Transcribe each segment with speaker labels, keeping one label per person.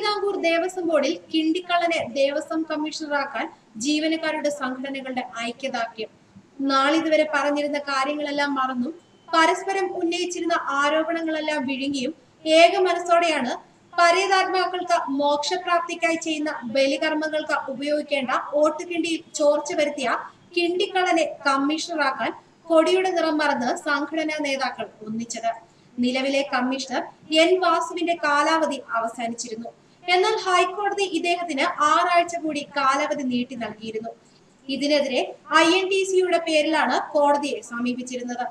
Speaker 1: തിരുവിതാംകൂർ ദേവസ്വം ബോർഡിൽ കിണ്ടിക്കള്ളനെ ദേവസ്വം കമ്മീഷണറാക്കാൻ ജീവനക്കാരുടെ സംഘടനകളുടെ ഐക്യദാർഢ്യം. നാളിതുവരെ പറഞ്ഞിരുന്ന കാര്യങ്ങളെല്ലാം മറന്നും പരസ്പരം ഉന്നയിച്ചിരുന്ന ആരോപണങ്ങളെല്ലാം വിഴുങ്ങിയും ഏക മനസ്സോടെയാണ് പരേതാത്മാക്കൾക്ക് മോക്ഷപ്രാപ്തിക്കായി ചെയ്യുന്ന ബലികർമ്മങ്ങൾക്ക് ഉപയോഗിക്കേണ്ട ഓട്ടുകിണ്ടിയിൽ ചോർച്ച വരുത്തിയ കിണ്ടിക്കള്ളനെ കമ്മീഷണറാക്കാൻ കൊടിയുടെ നിറം മറന്ന് സംഘടനാ നേതാക്കൾ ഒന്നിച്ചത്. നിലവിലെ കമ്മീഷണർ എൻ വാസുവിന്റെ കാലാവധി അവസാനിച്ചിരുന്നു. എന്നാൽ ഹൈക്കോടതി ഇദ്ദേഹത്തിന് 6 ആഴ്ച കൂടി കാലാവധി നീട്ടി നൽകിയിരുന്നു. ഇതിനെതിരെ INTC-യുടെ പേരിലാണ് കോടതിയെ സമീപിച്ചിരുന്നത്.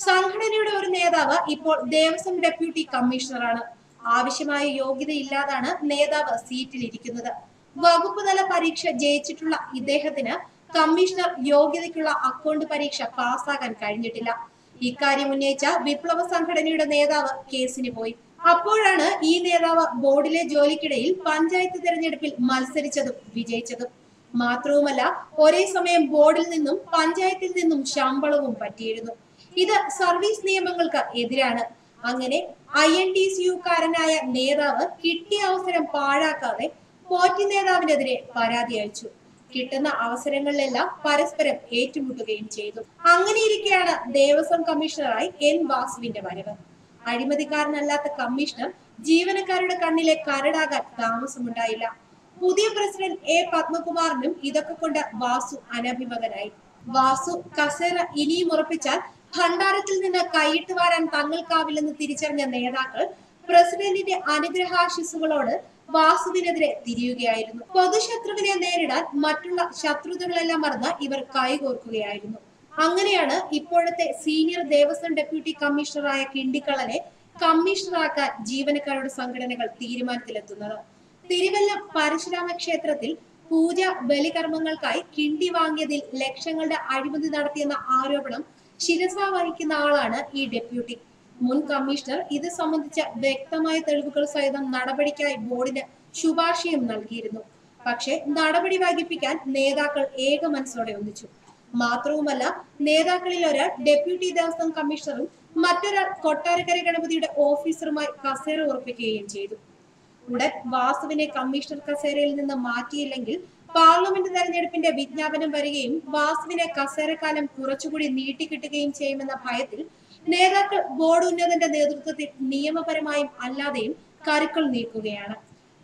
Speaker 1: സംഘടനയുടെ ഒരു നേതാവ് ഇപ്പോൾ ദേവസ്വം ഡെപ്യൂട്ടി കമ്മീഷണറാണ്. ആവശ്യമായ യോഗ്യതയില്ലാതാണ് നേതാവ് സീറ്റിലിരിക്കുന്നത്. വകുപ്പ് തല പരീക്ഷ ജയിച്ചിട്ടുള്ള ഇദ്ദേഹത്തിന് കമ്മീഷണർ യോഗ്യതയ്ക്കുള്ള അക്കൗണ്ട് പരീക്ഷ പാസ്സാകാൻ കഴിഞ്ഞിട്ടില്ല. ഇക്കാര്യം ഉന്നയിച്ച വിപ്ലവ സംഘടനയുടെ നേതാവ് കേസിന് പോയി. അപ്പോഴാണ് ഈ നേതാവ് ബോർഡിലെ ജോലിക്കിടയിൽ പഞ്ചായത്ത് തെരഞ്ഞെടുപ്പിൽ മത്സരിച്ചതും വിജയിച്ചതും. മാത്രവുമല്ല, ഒരേ സമയം ബോർഡിൽ നിന്നും പഞ്ചായത്തിൽ നിന്നും ശമ്പളവും പറ്റിയിരുന്നു. ഇത് സർവീസ് നിയമങ്ങൾക്ക് എതിരാണ്. അങ്ങനെ INTC-യുകാരനായ നേതാവ് കിട്ടിയ അവസരം പാഴാക്കാതെ പോറ്റി നേതാവിനെതിരെ പരാതി അയച്ചു. കിട്ടുന്ന അവസരങ്ങളിലെല്ലാം പരസ്പരം ഏറ്റുമുട്ടുകയും ചെയ്തു. അങ്ങനെയിരിക്കെയാണ് ദേവസ്വം കമ്മീഷണറായി എൻ വാസുവിന്റെ വരവ്. അഴിമതിക്കാരനല്ലാത്ത കമ്മീഷണർ ജീവനക്കാരുടെ കണ്ണിലെ കരടാകാൻ താമസമുണ്ടായില്ല. പുതിയ പ്രസിഡന്റ് A പത്മകുമാറിനും ഇതൊക്കെ കൊണ്ട് വാസു അനഭിമതനായി. വാസു കസേര ഇനിയും ഉറപ്പിച്ചാൽ ഭണ്ഡാരത്തിൽ നിന്ന് കൈയിട്ട് വാരാൻ തങ്ങൾക്കാവില്ലെന്ന് തിരിച്ചറിഞ്ഞ നേതാക്കൾ പ്രസിഡന്റിന്റെ അനുഗ്രഹാശിസുകളോട് വാസുവിനെതിരെ തിരിയുകയായിരുന്നു. പൊതുശത്രുവിനെ നേരിടാൻ മറ്റുള്ള ശത്രുതകളെല്ലാം മറന്ന് ഇവർ കൈകോർക്കുകയായിരുന്നു. അങ്ങനെയാണ് ഇപ്പോഴത്തെ സീനിയർ ദേവസ്വം ഡെപ്യൂട്ടി കമ്മീഷണറായ കിണ്ടിക്കള്ളനെ കമ്മീഷണറാക്കാൻ ജീവനക്കാരുടെ സംഘടനകൾ തീരുമാനത്തിലെത്തുന്നത്. തിരുവല്ലം പരശുരാമ ക്ഷേത്രത്തിൽ പൂജ ബലികർമ്മങ്ങൾക്കായി കിണ്ടി വാങ്ങിയതിൽ ലക്ഷങ്ങളുടെ അഴിമതി നടത്തിയെന്ന ആരോപണം ശിരസ വഹിക്കുന്ന ആളാണ് ഈ ഡെപ്യൂട്ടി. മുൻ കമ്മീഷണർ ഇത് സംബന്ധിച്ച വ്യക്തമായ തെളിവുകൾ സഹിതം നടപടിക്കായി ബോർഡിന് ശുപാർശയും നൽകിയിരുന്നു. പക്ഷേ നടപടി വൈകിപ്പിക്കാൻ നേതാക്കൾ ഏക മനസ്സോടെ ഒന്നിച്ചു. മാത്രവുമല്ല, നേതാക്കളിൽ ഒരാൾ ഡെപ്യൂട്ടി ദേവസ്വം കമ്മീഷണറും മറ്റൊരാൾ കൊട്ടാരക്കര ഗണപതിയുടെ ഓഫീസറുമായി കസേര ഉറപ്പിക്കുകയും ചെയ്തു. ഉടൻ വാസുവിനെ കമ്മീഷണർ കസേരയിൽ നിന്ന് മാറ്റിയില്ലെങ്കിൽ പാർലമെന്റ് തെരഞ്ഞെടുപ്പിന്റെ വിജ്ഞാപനം വരികയും വാസുവിനെ കസേരക്കാലം കുറച്ചുകൂടി നീട്ടിക്കിട്ടുകയും ചെയ്യുമെന്ന ഭയത്തിൽ നേതാക്കൾ ബോർഡ് ഉന്നതന്റെ നേതൃത്വത്തിൽ നിയമപരമായും അല്ലാതെയും കരുക്കൾ നീക്കുകയാണ്.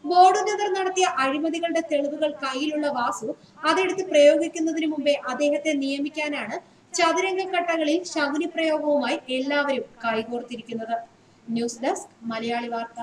Speaker 1: ബോർഡ് ഉന്നതർ നടത്തിയ അഴിമതികളുടെ തെളിവുകൾ കയ്യിലുള്ള വാസു അതെടുത്ത് പ്രയോഗിക്കുന്നതിന് മുമ്പേ അദ്ദേഹത്തെ നിയമിക്കാനാണ് ചതുരംഗക്കട്ടകളിൽ ശകുനി പ്രയോഗവുമായി എല്ലാവരും കൈകോർത്തിരിക്കുന്നത്. ന്യൂസ് ഡെസ്ക് മലയാളി വാർത്ത.